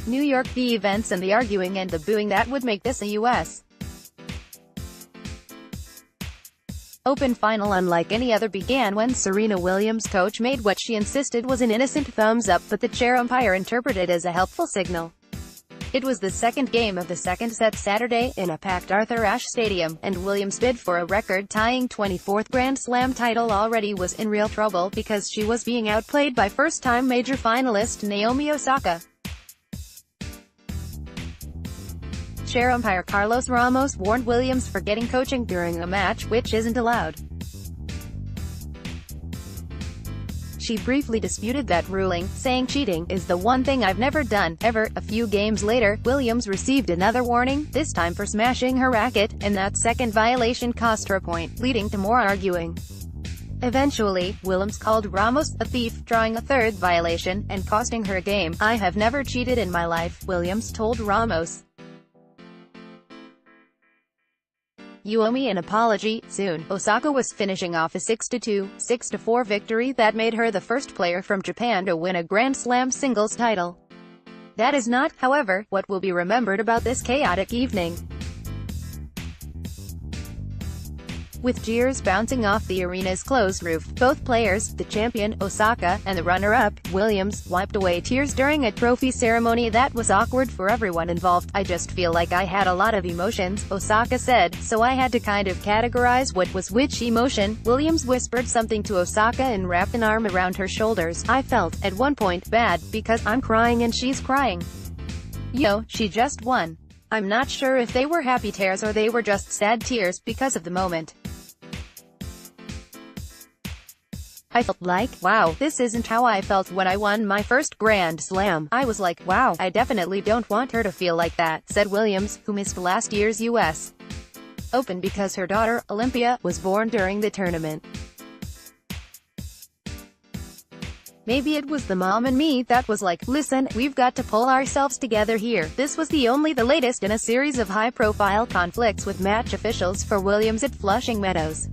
New York. The events and the arguing and the booing that would make this a U.S. Open final unlike any other began when Serena Williams' coach made what she insisted was an innocent thumbs up, but the chair umpire interpreted as a helpful signal. It was the second game of the second set Saturday, in a packed Arthur Ashe Stadium, and Williams' bid for a record-tying 24th Grand Slam title already was in real trouble because she was being outplayed by first-time major finalist Naomi Osaka. Chair umpire Carlos Ramos warned Williams for getting coaching during a match, which isn't allowed. She briefly disputed that ruling, saying cheating is the one thing I've never done, ever. A few games later, Williams received another warning, this time for smashing her racket, and that second violation cost her a point, leading to more arguing. Eventually, Williams called Ramos a thief, drawing a third violation, and costing her a game. I have never cheated in my life, Williams told Ramos. You owe me an apology, soon. Osaka was finishing off a 6-2, 6-4 victory that made her the first player from Japan to win a Grand Slam singles title. That is not, however, what will be remembered about this chaotic evening. With jeers bouncing off the arena's closed roof, both players, the champion, Osaka, and the runner-up, Williams, wiped away tears during a trophy ceremony that was awkward for everyone involved. I just feel like I had a lot of emotions, Osaka said, so I had to kind of categorize what was which emotion. Williams whispered something to Osaka and wrapped an arm around her shoulders. I felt, at one point, bad, because I'm crying and she's crying. You know, she just won. I'm not sure if they were happy tears or they were just sad tears, because of the moment. I felt like, wow, this isn't how I felt when I won my first Grand Slam. I was like, wow, I definitely don't want her to feel like that, said Williams, who missed last year's U.S. Open because her daughter, Olympia, was born during the tournament. Maybe it was the mom and me that was like, listen, we've got to pull ourselves together here. This was the latest in a series of high-profile conflicts with match officials for Williams at Flushing Meadows.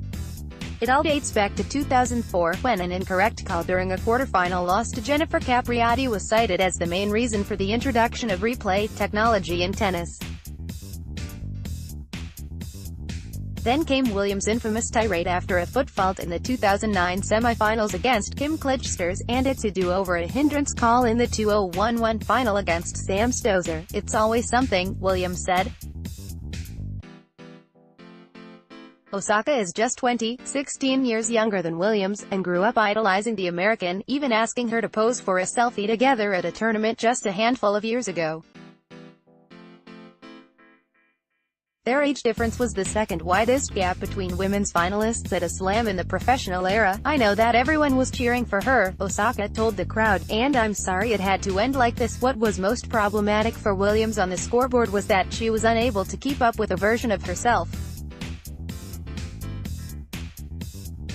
It all dates back to 2004, when an incorrect call during a quarterfinal loss to Jennifer Capriati was cited as the main reason for the introduction of replay technology in tennis. Then came Williams' infamous tirade after a foot fault in the 2009 semifinals against Kim Clijsters, and it's a do-over a hindrance call in the 2011 final against Sam Stosur. It's always something, Williams said. Osaka is just 16 years younger than Williams, and grew up idolizing the American, even asking her to pose for a selfie together at a tournament just a handful of years ago. Their age difference was the second widest gap between women's finalists at a slam in the professional era. I know that everyone was cheering for her, Osaka told the crowd, and I'm sorry it had to end like this. What was most problematic for Williams on the scoreboard was that she was unable to keep up with a version of herself.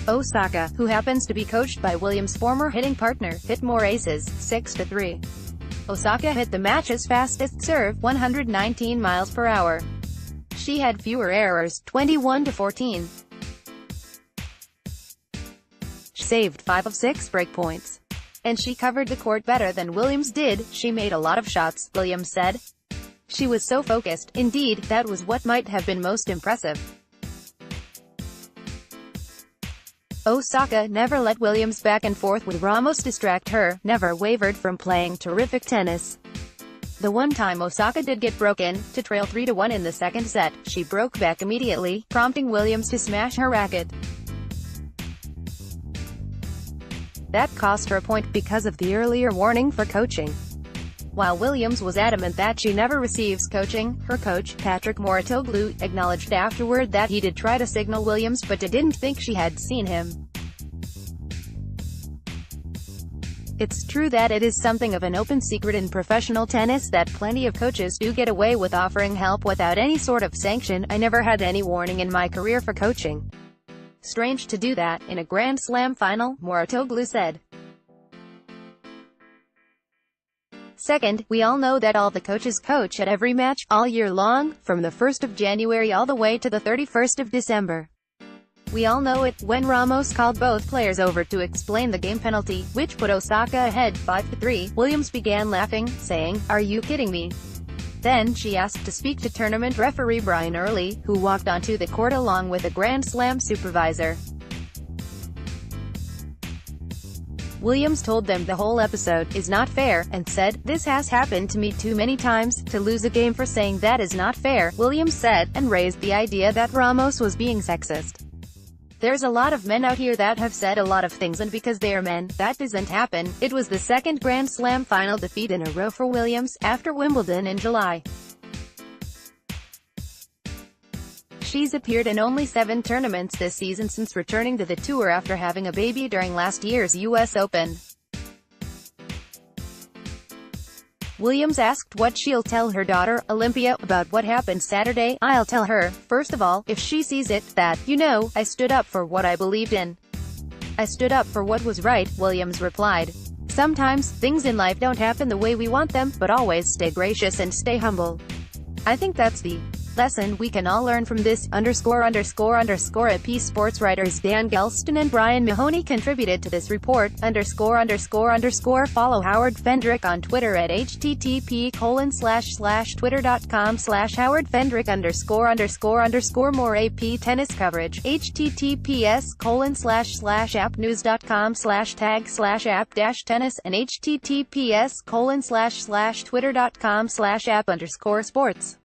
Osaka, who happens to be coached by Williams' former hitting partner, hit more aces, 6-3. Osaka hit the match's fastest serve, 119 miles per hour. She had fewer errors, 21-14. She saved 5 of 6 breakpoints. And she covered the court better than Williams did. She made a lot of shots, Williams said. She was so focused. Indeed, that was what might have been most impressive. Osaka never let Williams' back and forth with Ramos distract her, never wavered from playing terrific tennis. The one time Osaka did get broken, to trail 3-1 in the second set, she broke back immediately, prompting Williams to smash her racket. That cost her a point because of the earlier warning for coaching. While Williams was adamant that she never receives coaching, her coach, Patrick Mouratoglou, acknowledged afterward that he did try to signal Williams but didn't think she had seen him. It's true that it is something of an open secret in professional tennis that plenty of coaches do get away with offering help without any sort of sanction. I never had any warning in my career for coaching. Strange to do that, in a Grand Slam final, Mouratoglou said. Second, we all know that all the coaches coach at every match, all year long, from the 1st of January all the way to the 31st of December. We all know it, when Ramos called both players over to explain the game penalty, which put Osaka ahead 5-3, Williams began laughing, saying, "Are you kidding me?" Then she asked to speak to tournament referee Brian Early, who walked onto the court along with a Grand Slam supervisor. Williams told them the whole episode is not fair, and said, "This has happened to me too many times, to lose a game for saying that is not fair," Williams said, and raised the idea that Ramos was being sexist. "There's a lot of men out here that have said a lot of things, and because they are men, that doesn't happen." It was the second Grand Slam final defeat in a row for Williams, after Wimbledon in July. She's appeared in only 7 tournaments this season since returning to the tour after having a baby during last year's US Open. Williams asked what she'll tell her daughter, Olympia, about what happened Saturday. "I'll tell her, first of all, if she sees it, that, you know, I stood up for what I believed in. I stood up for what was right," Williams replied. "Sometimes, things in life don't happen the way we want them, but always stay gracious and stay humble. I think that's the lesson we can all learn from this." AP sports writers Dan Gelston and Brian Mahoney contributed to this report. Follow Howard Fendrick on Twitter at http://twitter.com/Howard Fendrick ___. More AP tennis coverage. https://appnews.com/tag/app-tennis and https://twitter.com/app_sports.